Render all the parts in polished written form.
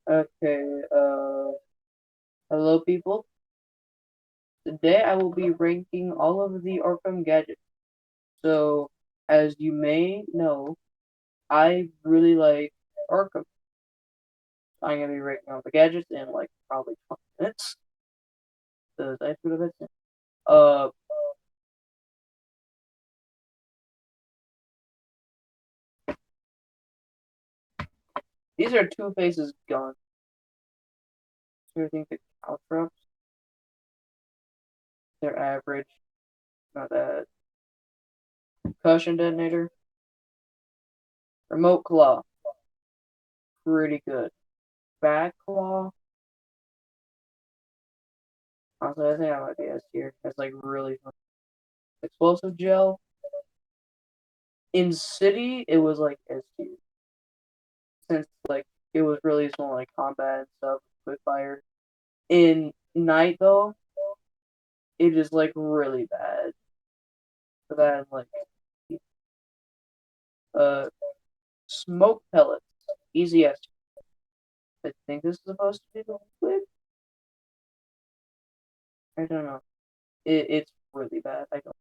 Okay, hello people. Today I will be ranking all of the Arkham gadgets. So, as you may know, I really like Arkham. I'm gonna be ranking all the gadgets in like probably 20 minutes. Because I put a bit in. Uh, these are Two Faces guns. So I think the caltrops, they're average, not that. Cushion detonator, remote claw, pretty good. Back claw, honestly, I think I might be S tier. It's like really fun. Explosive gel, in City, it was like S tier since like it was really small like combat and stuff, quick fire. In Night though, it is like really bad. For that like uh smoke pellets, easy S. I think this is supposed to be the liquid. I don't know. It's really bad. I don't.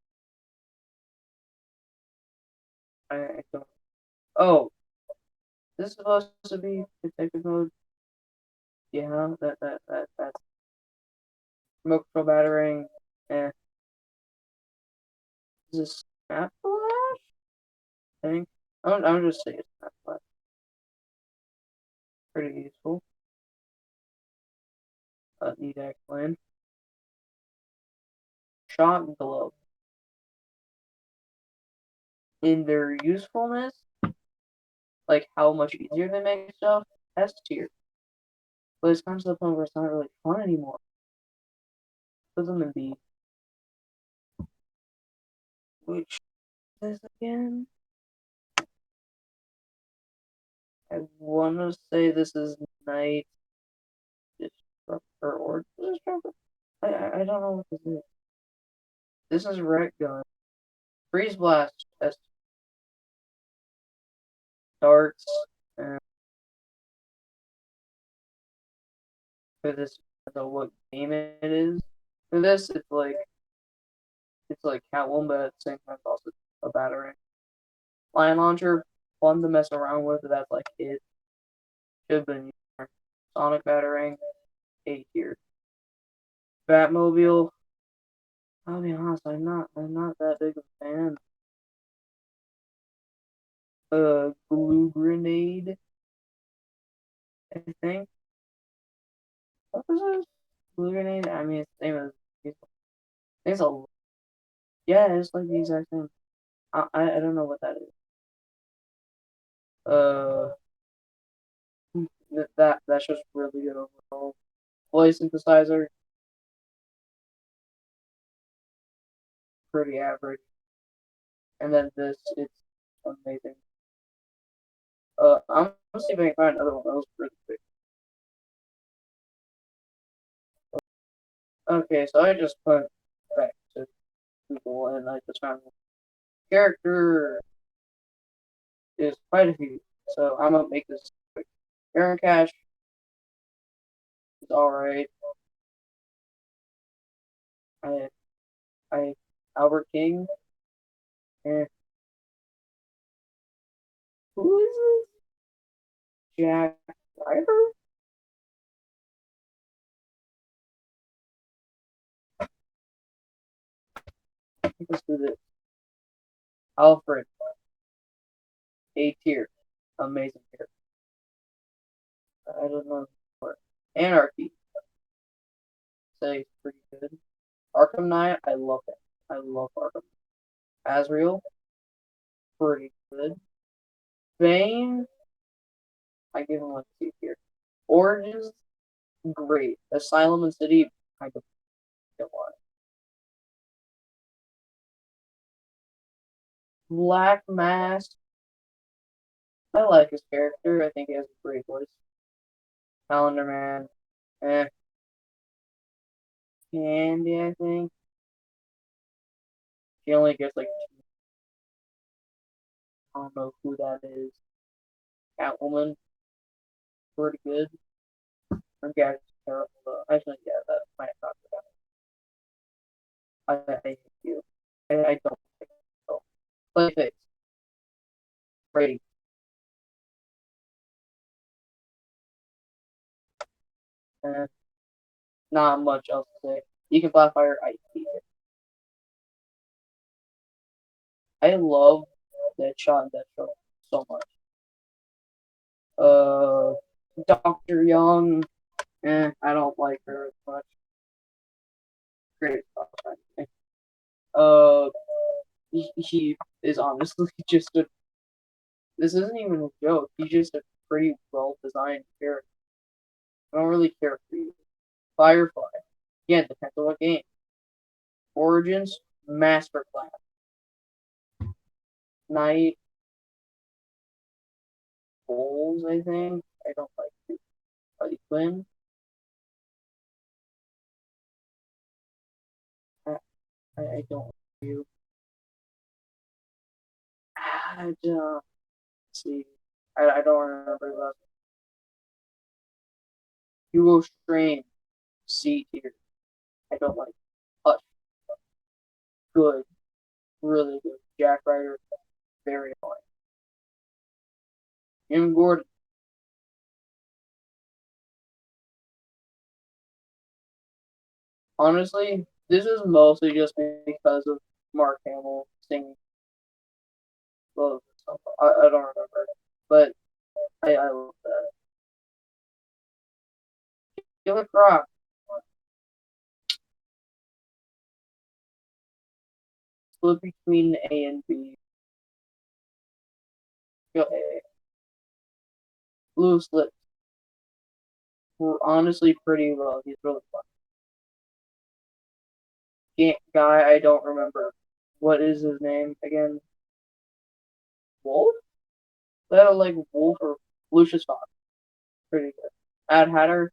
Oh, this is supposed to be detective mode. Yeah, that's smoke control battering. Eh, is this snap flash? I think I'm just saying snap flash. Pretty useful. Need X-Land. Shot glove. In their usefulness, like how much easier they make stuff, S tier. But it's kind of to the point where it's not really fun anymore. Put them in B. Which is again? I want to say this is Night Disruptor or Disruptor. I don't know what this is. This is Wreck Gun. Freeze Blast. S darts. And for this, I don't know what game it is. For this, it's like Catwoman, but at the same time, it's also a battering. Lion launcher, fun to mess around with, but that's like it. Should have been more. Sonic battering, A tier. Batmobile, I'll be honest, I'm not that big of a fan. Glue grenade, I think. What was this? Glue grenade? I mean, it's the same as. It's a. Yeah, it's like the exact same. I don't know what that is. Uh, that's just really good overall. Voice synthesizer, pretty average. And then this, it's amazing. I'm gonna see if I can find another one that was really quick. Okay, so I just put back to Google and I just found character is quite a few. So I'm gonna make this quick. Aaron Cash is alright. I I Albert King. Eh. Who is this? Jack Ryder? I think let's do this. Alfred, A tier. Amazing character. I don't know. Anarchy, say pretty good. Arkham Knight, I love it. I love Arkham. Azrael, pretty good. Bane, I give him like C tier. Origins, great. Asylum and City, I don't want it. Black Mask, I like his character. I think he has a great voice. Calendar Man, eh. Candy, I think. She only gets like two. I don't know who that is. Catwoman, pretty good. Her gadget's terrible though. Actually, yeah, that might talk about it. I hate you. I don't like it. So, Clayface. Great. Eh, not much else to say. You can flat fire ice. I love that shot and that show so much. Uh, Dr. Young, I don't like her as much. Great stuff, I think. Uh, he is honestly just a. This isn't even a joke. He's just a pretty well designed character. I don't really care for you. Firefly. Yeah, depends on what game. Origins, Masterclass. Night Bulls, I think. I don't like you. Harley Quinn. I, I don't like you. Let's see. I don't remember that. Hugo Strange, C tier. I don't like Hush. Good. Really good. Jack Ryder, very annoying. Jim Gordon. Honestly, this is mostly just because of Mark Hamill singing both. I don't remember. But I love that. Killer Croc. Split between A and B. Go A. Blue Slip. Were honestly pretty well. He's really fun. Guy, I don't remember. What is his name again? Wolf? That like Wolf or Lucius Fox. Pretty good. Mad Hatter.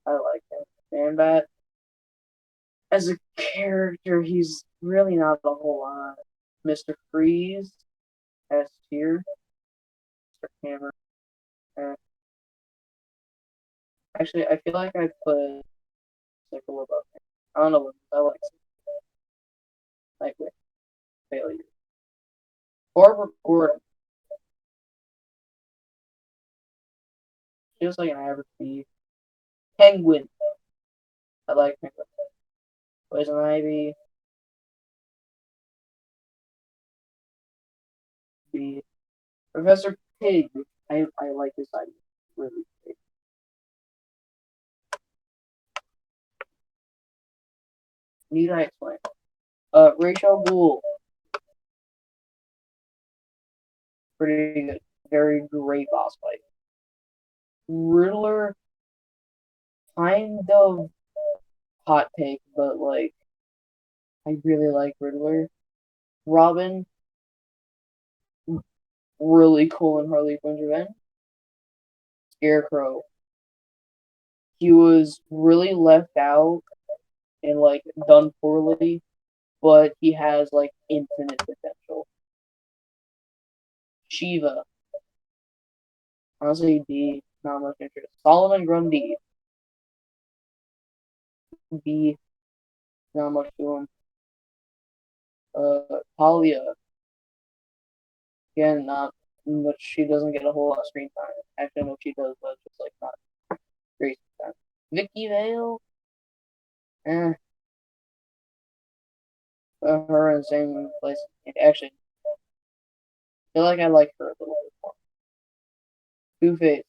I like him. Sandbat. As a character, he's really not a whole lot. Mr. Freeze. S tier. Mr. Hammer. Eh. Actually, I feel like I put Sickle above him. I don't know what I like. Nightwing. Failure. Barbara Gordon. Just like an average B. Penguin. I like Penguin. Poison Ivy. B. Professor Pig. I like this idea. Really big. Need I explain? Rachel Gould. Pretty good. Very great boss fight. Riddler. Kind of hot take, but like, I really like Riddler. Robin. Really cool in Harley Quinn's Revenge. Scarecrow. He was really left out and like done poorly, but he has like infinite potential. Shiva. Honestly, D, not much interest. Solomon Grundy. B, not much to him. Talia. Again, not much. She doesn't get a whole lot of screen time. Actually, I know she does, but it's just like not great time. Vicky Vale. Eh, her in the same place. Actually, I feel like I like her a little bit more. Two-Face.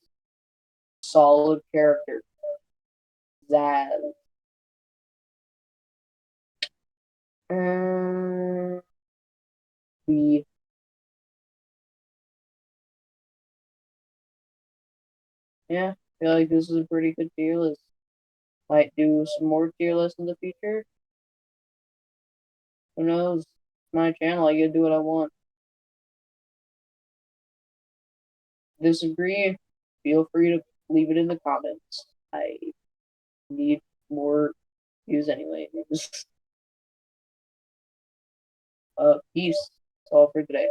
Solid character. Zaz. We Yeah, I feel like this is a pretty good tier list. Might do some more tier lists in the future. Who knows? It's my channel. I get to do what I want. Disagree? Feel free to leave it in the comments. I need more views anyway. Peace. That's all for today.